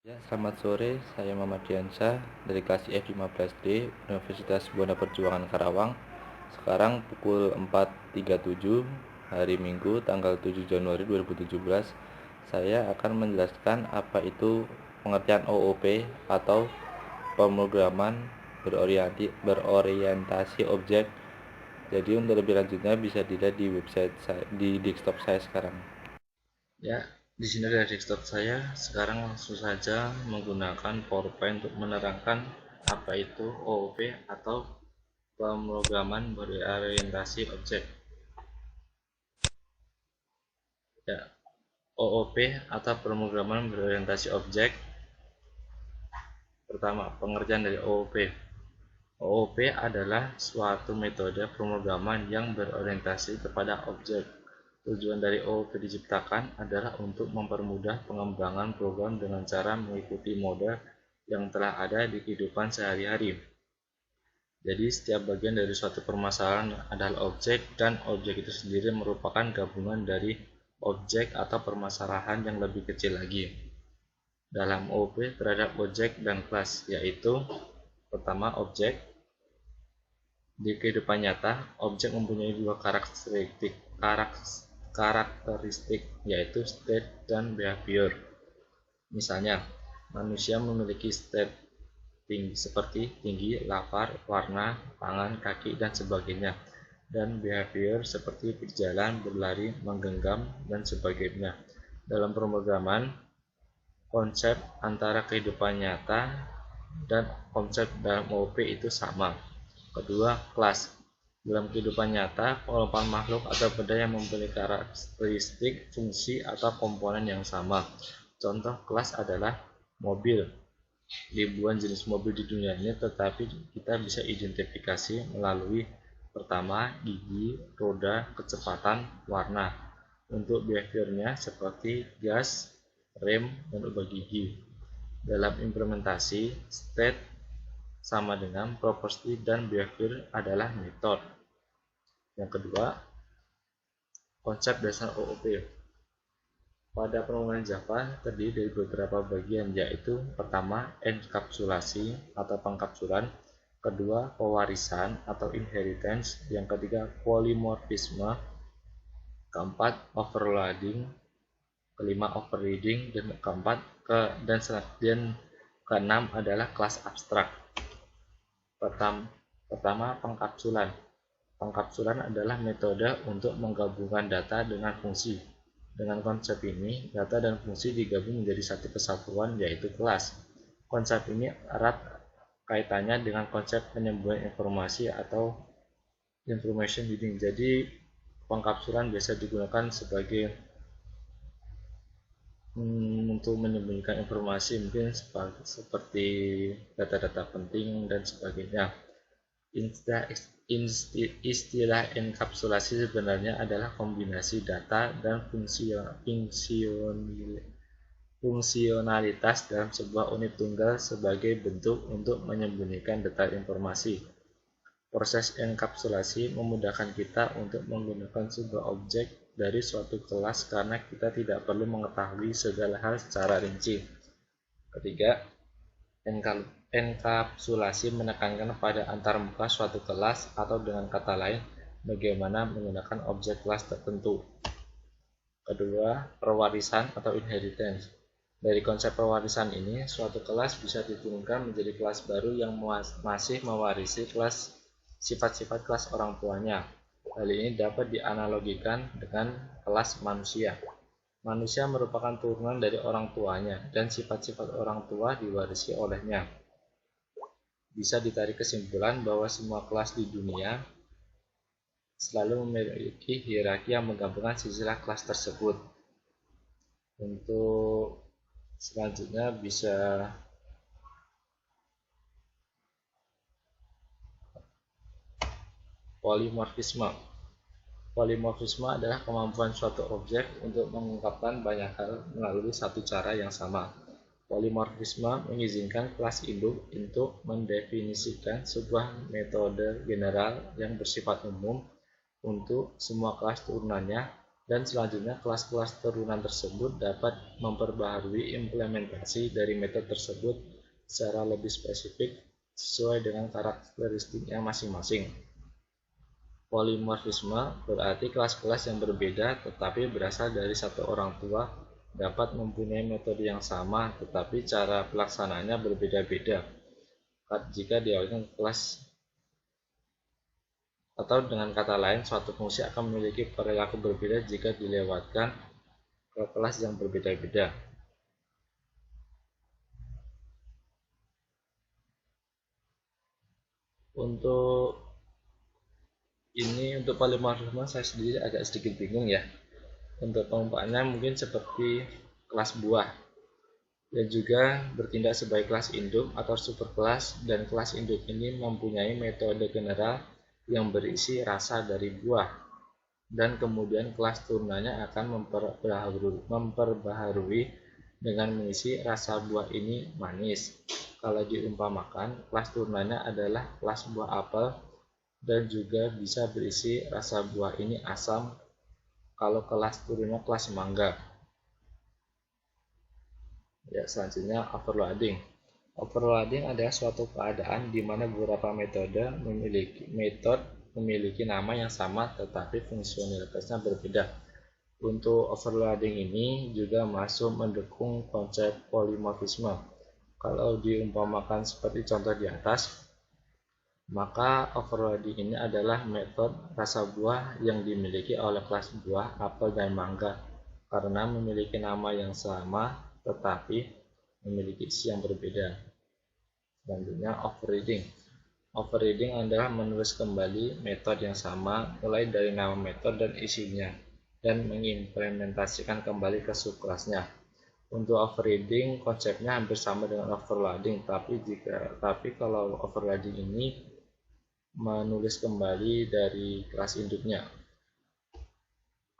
Ya, selamat sore. Saya Muhammad Diansyah dari kelas F15D Universitas Buana Perjuangan Karawang. Sekarang pukul 4.37 hari Minggu tanggal 7 Januari 2017. Saya akan menjelaskan apa itu pengertian OOP atau pemrograman berorientasi objek. Jadi untuk lebih lanjutnya bisa dilihat di website saya, di desktop saya sekarang. Ya, di sini ada desktop saya. Sekarang langsung saja menggunakan PowerPoint untuk menerangkan apa itu OOP atau pemrograman berorientasi objek. Ya, OOP atau pemrograman berorientasi objek. Pertama, pengertian dari OOP. OOP adalah suatu metode pemrograman yang berorientasi kepada objek. Tujuan dari OOP diciptakan adalah untuk mempermudah pengembangan program dengan cara mengikuti mode yang telah ada di kehidupan sehari-hari. Jadi setiap bagian dari suatu permasalahan adalah objek, dan objek itu sendiri merupakan gabungan dari objek atau permasalahan yang lebih kecil lagi. Dalam OOP terhadap objek dan kelas, yaitu pertama objek. Di kehidupan nyata, objek mempunyai dua karakteristik, yaitu state dan behavior. Misalnya, manusia memiliki state seperti tinggi, lapar, warna, tangan, kaki, dan sebagainya, dan behavior seperti berjalan, berlari, menggenggam, dan sebagainya. Dalam pemrograman, konsep antara kehidupan nyata dan konsep dalam OOP itu sama. Kedua, kelas. Dalam kehidupan nyata, pengelompokan makhluk atau benda yang memiliki karakteristik, fungsi, atau komponen yang sama. Contoh kelas adalah mobil. Ribuan jenis mobil di dunia ini, tetapi kita bisa identifikasi melalui pertama, gigi, roda, kecepatan, warna. Untuk behaviornya seperti gas, rem, dan ubah gigi. Dalam implementasi, state sama dengan property dan behavior adalah metode. Yang kedua, konsep dasar OOP. Pada pemrograman Java terdiri dari beberapa bagian, yaitu pertama, enkapsulasi atau pengkapsulan, kedua, pewarisan atau inheritance, yang ketiga, polymorphisme, keempat, overloading, kelima, overriding, dan keenam adalah kelas abstrak. Pertama, pengkapsulan. Pengkapsulan adalah metode untuk menggabungkan data dengan fungsi. Dengan konsep ini, data dan fungsi digabung menjadi satu kesatuan, yaitu kelas. Konsep ini erat kaitannya dengan konsep penyambungan informasi atau information hiding. Jadi, pengkapsulan biasa digunakan sebagai untuk menyembunyikan informasi, mungkin seperti data-data penting dan sebagainya. Istilah enkapsulasi sebenarnya adalah kombinasi data dan fungsionalitas dalam sebuah unit tunggal sebagai bentuk untuk menyembunyikan detail informasi. Proses enkapsulasi memudahkan kita untuk menggunakan sebuah objek dari suatu kelas karena kita tidak perlu mengetahui segala hal secara rinci. Ketiga, enkapsulasi menekankan pada antarmuka suatu kelas, atau dengan kata lain, bagaimana menggunakan objek kelas tertentu. Kedua, pewarisan atau inheritance. Dari konsep pewarisan ini, suatu kelas bisa diturunkan menjadi kelas baru yang masih mewarisi sifat-sifat kelas orang tuanya. Hal ini dapat dianalogikan dengan kelas manusia. Manusia merupakan turunan dari orang tuanya, dan sifat-sifat orang tua diwarisi olehnya. Bisa ditarik kesimpulan bahwa semua kelas di dunia selalu memiliki hierarki yang menggabungkan silsilah kelas tersebut. Untuk selanjutnya bisa polymorphisme. Polimorfisme adalah kemampuan suatu objek untuk mengungkapkan banyak hal melalui satu cara yang sama. Polimorfisme mengizinkan kelas induk untuk mendefinisikan sebuah metode general yang bersifat umum untuk semua kelas turunannya Dan selanjutnya kelas-kelas turunan tersebut dapat memperbaharui implementasi dari metode tersebut secara lebih spesifik sesuai dengan karakteristiknya masing-masing. Polimorfisme berarti kelas-kelas yang berbeda tetapi berasal dari satu orang tua dapat mempunyai metode yang sama tetapi cara pelaksanaannya berbeda-beda jika diawali kelas, atau dengan kata lain suatu fungsi akan memiliki perilaku berbeda jika dilewatkan ke kelas yang berbeda-beda. Untuk polimorfisme saya sendiri agak sedikit bingung ya. Untuk pengumpamannya mungkin seperti kelas buah dan juga bertindak sebagai kelas induk atau superkelas, dan kelas induk ini mempunyai metode general yang berisi rasa dari buah, dan kemudian kelas turunannya akan memperbaharui dengan mengisi rasa buah ini manis. Kalau diumpamakan, kelas turunannya adalah kelas buah apel dan juga bisa berisi rasa buah ini asam kalau kelas turunnya kelas mangga. Ya, selanjutnya overloading. Overloading adalah suatu keadaan di mana beberapa metode memiliki nama yang sama tetapi fungsionalitasnya berbeda. Untuk overloading ini juga masuk mendukung konsep polimorfisme. Kalau diumpamakan seperti contoh di atas, maka overloading ini adalah metode rasa buah yang dimiliki oleh kelas buah apel dan mangga karena memiliki nama yang sama tetapi memiliki isi yang berbeda. Selanjutnya overriding. Overriding adalah menulis kembali metode yang sama mulai dari nama metode dan isinya dan mengimplementasikan kembali ke subkelasnya. Untuk overriding konsepnya hampir sama dengan overloading, tapi kalau overloading ini menulis kembali dari kelas induknya,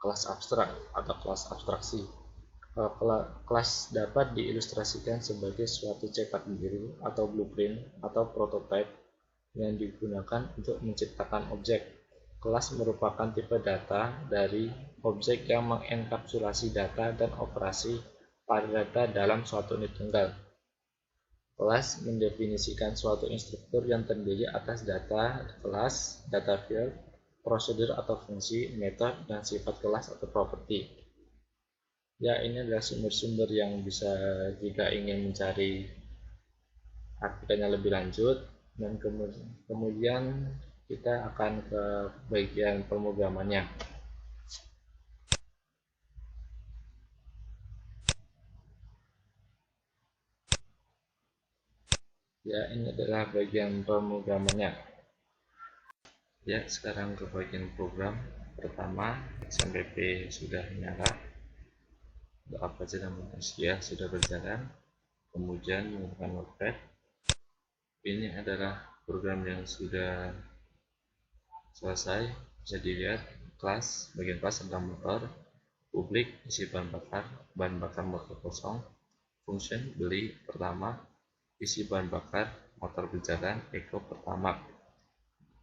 kelas abstrak atau kelas abstraksi. Kelas dapat diilustrasikan sebagai suatu cetak biru atau blueprint atau prototipe yang digunakan untuk menciptakan objek. Kelas merupakan tipe data dari objek yang mengenkapsulasi data dan operasi pada data dalam suatu unit tunggal. Kelas mendefinisikan suatu instruktur yang terdiri atas data kelas, data field, prosedur atau fungsi, metode, dan sifat kelas atau properti. Ya, ini adalah sumber-sumber yang bisa jika ingin mencari artikelnya lebih lanjut, dan kemudian kita akan ke bagian pemrogramannya. Ya, ini adalah bagian pemrogramannya. Ya, sekarang ke bagian program. Pertama, XMPP sudah nyala, apa saja manusia sudah berjalan, kemudian menggunakan notepad. Ini adalah program yang sudah selesai. Bisa dilihat bagian kelas tentang motor, publik isi bahan bakar motor kosong, function beli pertama, isi bahan bakar motor berjalan, eco pertama,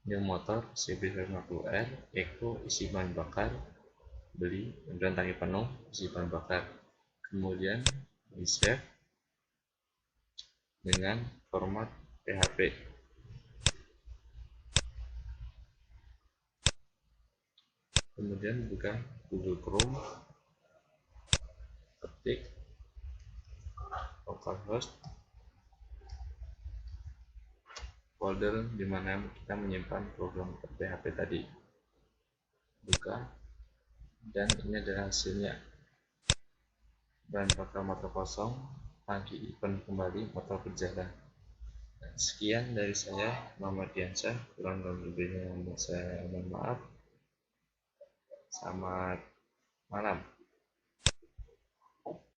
new motor CB50R, eco isi bahan bakar beli, kemudian tangki penuh isi bahan bakar, kemudian di save dengan format PHP. Kemudian buka Google Chrome, ketik localhost folder dimana kita menyimpan program PHP tadi, buka, dan ini adalah hasilnya. Bahan bakar motor kosong, tangki penuh kembali, motor berjalan. Sekian dari saya, Muhammad Diansyah. Kurang lebihnya saya mohon maaf. Selamat malam.